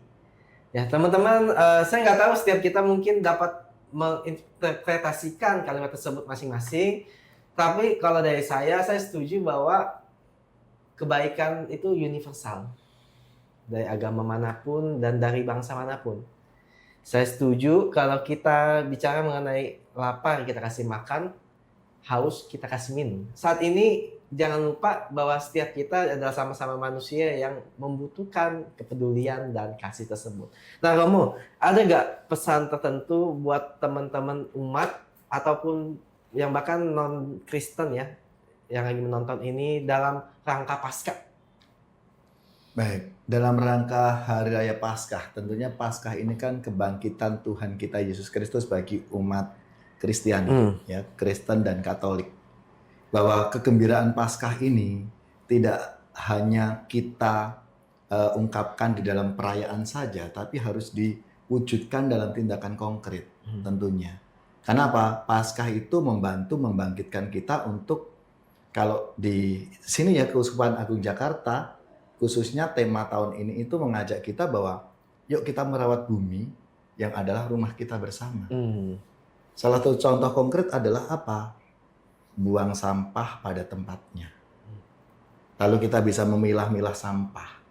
Ya teman-teman, saya nggak tahu setiap kita mungkin dapat menginterpretasikan kalimat tersebut masing-masing. Tapi kalau dari saya setuju bahwa kebaikan itu universal. Dari agama manapun dan dari bangsa manapun. Saya setuju kalau kita bicara mengenai lapar, kita kasih makan, haus, kita kasih minum. Saat ini jangan lupa bahwa setiap kita adalah sama-sama manusia yang membutuhkan kepedulian dan kasih tersebut. Nah Romo, ada nggak pesan tertentu buat teman-teman umat ataupun yang bahkan non-Kristen ya, yang lagi menonton ini dalam rangka Paskah? Baik, dalam rangka Hari Raya Paskah, tentunya Paskah ini kan kebangkitan Tuhan kita Yesus Kristus bagi umat Kristiani, ya, Kristen dan Katolik. Bahwa kegembiraan Paskah ini tidak hanya kita ungkapkan di dalam perayaan saja, tapi harus diwujudkan dalam tindakan konkret tentunya. Karena apa? Paskah itu membantu membangkitkan kita untuk, kalau di sini ya Keuskupan Agung Jakarta, khususnya tema tahun ini itu mengajak kita bahwa yuk kita merawat bumi yang adalah rumah kita bersama. Salah satu contoh konkret adalah apa? Buang sampah pada tempatnya. Lalu kita bisa memilah-milah sampah.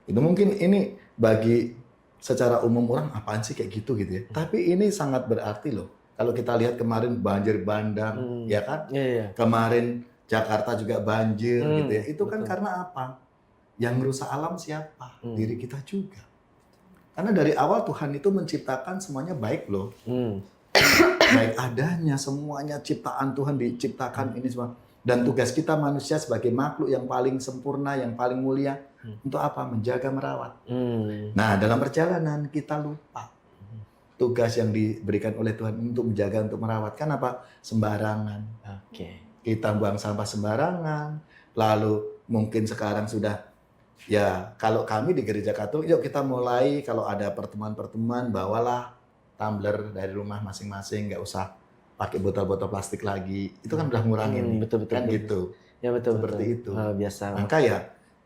Itu mungkin ini bagi secara umum orang apaan sih kayak gitu ya. Tapi ini sangat berarti loh. Kalau kita lihat kemarin banjir bandang, ya kan? Kemarin Jakarta juga banjir gitu ya. Itu kan karena apa? Yang merusak alam siapa? Diri kita juga. Karena dari awal Tuhan itu menciptakan semuanya baik loh. Baik adanya, semuanya ciptaan Tuhan diciptakan ini semua. Dan tugas kita manusia sebagai makhluk yang paling sempurna, yang paling mulia, untuk apa? Menjaga, merawat. Nah, dalam perjalanan kita lupa tugas yang diberikan oleh Tuhan untuk menjaga, untuk merawat. Kan apa? Sembarangan. Kita buang sampah sembarangan. Lalu mungkin sekarang sudah, ya kalau kami di Gereja Katolik, yuk kita mulai kalau ada pertemuan-pertemuan, bawalah tumbler dari rumah masing-masing, nggak usah pakai botol-botol plastik lagi. Itu kan udah ngurangin, betul, kan betul. gitu. Ya betul. Seperti itu. Biasa. Maka ya,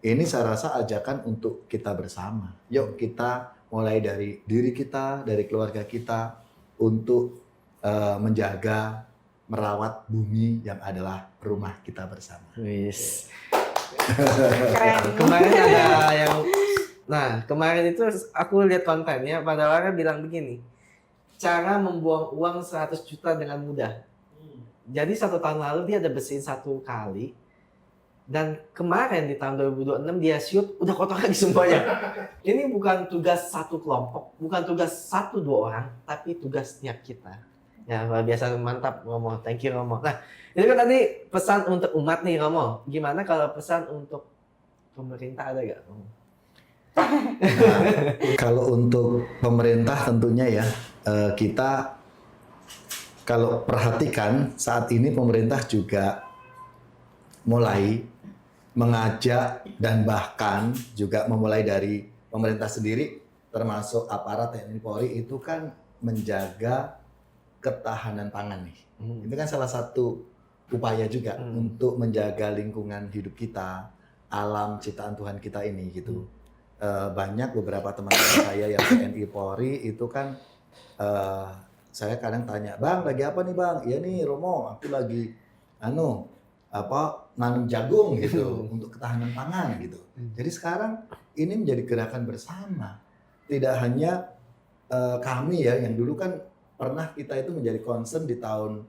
ini saya rasa ajakan untuk kita bersama. Yuk kita mulai dari diri kita, dari keluarga kita, untuk menjaga, merawat bumi yang adalah rumah kita bersama. Wis. Keren. Kemarin ada yang, kemarin itu aku lihat kontennya, pada orang bilang begini, cara membuang uang 100 juta dengan mudah. Jadi 1 tahun lalu dia ada bersihin 1 kali, dan kemarin di tahun 2026 dia shoot udah kotor lagi semuanya. Ini bukan tugas satu kelompok, bukan tugas 1-2 orang, tapi tugas setiap kita. Ya luar biasa, mantap Romo, thank you Romo. Nah, ini kan tadi pesan untuk umat nih Romo. Gimana kalau pesan untuk pemerintah, ada nggak Romo? Nah, kalau untuk pemerintah tentunya ya, kita kalau perhatikan saat ini pemerintah juga mulai mengajak dan bahkan juga memulai dari pemerintah sendiri, termasuk aparat TNI Polri, itu kan menjaga ketahanan pangan nih. Itu kan salah satu upaya juga untuk menjaga lingkungan hidup kita, alam ciptaan Tuhan kita ini gitu. Banyak beberapa teman-teman saya yang TNI Polri itu kan, saya kadang tanya, "Bang, lagi apa nih Bang?" "Ya nih Romo, aku lagi nanam jagung gitu untuk ketahanan pangan gitu." Jadi sekarang ini menjadi gerakan bersama. Tidak hanya kami ya, yang dulu kan pernah kita itu menjadi concern di tahun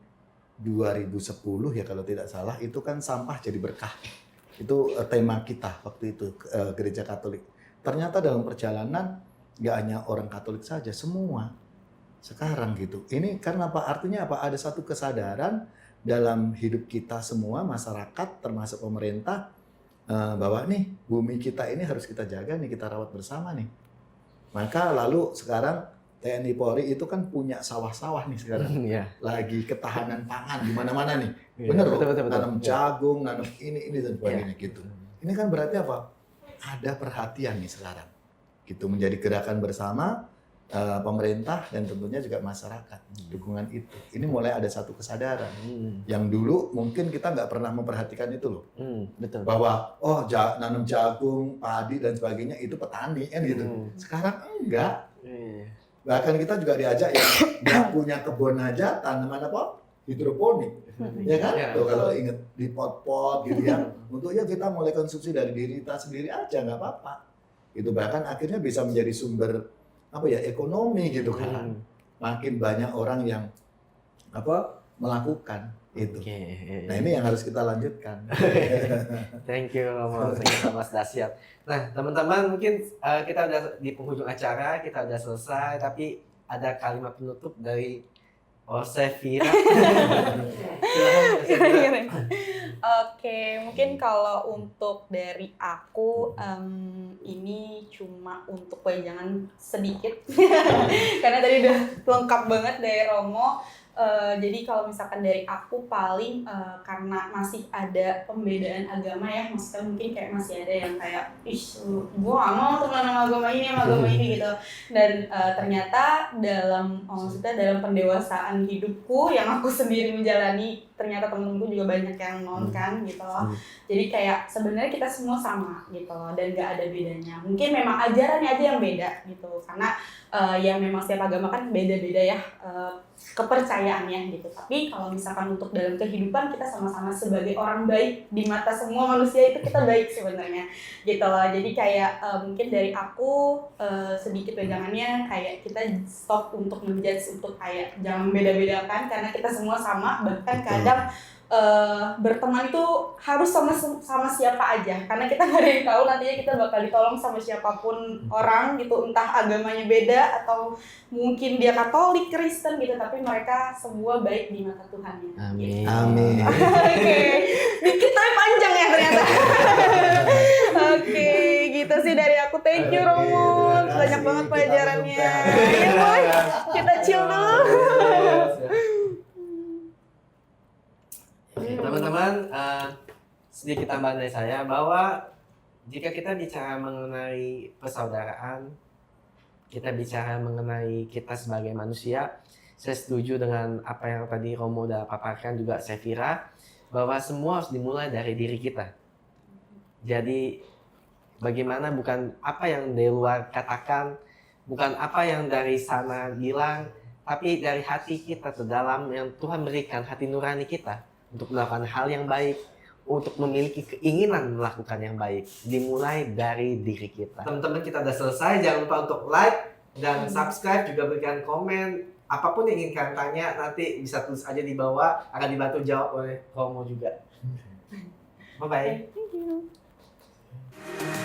2010 ya kalau tidak salah, itu kan sampah jadi berkah. Itu tema kita waktu itu, Gereja Katolik. Ternyata dalam perjalanan nggak hanya orang Katolik saja, semua sekarang gitu. Ini karena apa? Artinya apa? Ada satu kesadaran dalam hidup kita semua, masyarakat termasuk pemerintah, bahwa nih bumi kita ini harus kita jaga nih, kita rawat bersama nih. Maka lalu sekarang TNI Polri itu kan punya sawah-sawah nih sekarang. Lagi ketahanan pangan di mana-mana nih. Bener loh, tanam jagung, nanam ini dan sebagainya gitu. Ini kan berarti apa? Ada perhatian nih sekarang. Gitu, menjadi gerakan bersama pemerintah dan tentunya juga masyarakat, dukungan itu. Ini mulai ada satu kesadaran yang dulu mungkin kita nggak pernah memperhatikan itu loh. Bahwa nanam jagung, padi dan sebagainya itu petani kan gitu. Sekarang enggak. Bahkan kita juga diajak yang nggak punya kebun aja tanaman apa? Hidroponik. Ya kan? Tuh, kalau inget di pot-pot gitu ya. Untuk ya kita mulai konsumsi dari diri kita sendiri aja, nggak apa-apa. Itu bahkan akhirnya bisa menjadi sumber ekonomi gitu kan. Makin banyak orang yang melakukan itu. Nah, ini yang harus kita lanjutkan. Thank you Mas Dasyat. Nah, teman-teman, mungkin kita udah di penghujung acara, kita udah selesai, tapi ada kalimat penutup dari Oh, Sevira. Oke, mungkin kalau untuk dari aku ini cuma untuk wejangan sedikit karena tadi udah lengkap banget dari Romo. Jadi kalau misalkan dari aku paling karena masih ada pembedaan agama ya, maksudnya mungkin kayak masih ada yang kayak gua gak mau teman sama agama ini gitu. Dan ternyata maksudnya dalam pendewasaan hidupku yang aku sendiri menjalani, ternyata temen-temenku juga banyak yang kan gitu loh. Jadi kayak sebenarnya kita semua sama gitu loh, dan gak ada bedanya. Mungkin memang ajarannya aja yang beda gitu, karena yang memang setiap agama kan beda-beda ya kepercayaannya gitu. Tapi kalau misalkan untuk dalam kehidupan kita sama-sama sebagai orang baik di mata semua manusia itu kita baik sebenarnya gitu loh. Jadi kayak mungkin dari aku sedikit pegangannya kayak kita stop untuk menjudge, untuk kayak jangan beda-bedakan karena kita semua sama. Bahkan kadang berteman itu harus sama siapa aja, karena kita nggak ada yang tahu nantinya kita bakal ditolong sama siapapun orang gitu, entah agamanya beda atau mungkin dia Katolik, Kristen gitu, tapi mereka semua baik di mata Tuhan ya. Amin. Amin. Oke, dikit tapi panjang ya ternyata. Oke, gitu sih dari aku. Thank you Romo, banyak banget pelajarannya. Ya boy, kita chill dulu. Teman-teman, sedikit tambahan dari saya bahwa jika kita bicara mengenai persaudaraan, kita bicara mengenai kita sebagai manusia, saya setuju dengan apa yang tadi Romo udah paparkan, juga Sevira, bahwa semua harus dimulai dari diri kita. Jadi bagaimana bukan apa yang dari luar katakan, bukan apa yang dari sana bilang, tapi dari hati kita terdalam yang Tuhan berikan, hati nurani kita untuk melakukan hal yang baik, untuk memiliki keinginan melakukan yang baik, dimulai dari diri kita. Teman-teman, kita udah selesai. Jangan lupa untuk like dan subscribe, juga berikan komen. Apapun yang ingin kalian tanya, nanti bisa tulis aja di bawah, akan dibantu jawab oleh Romo juga. Bye-bye. Thank you.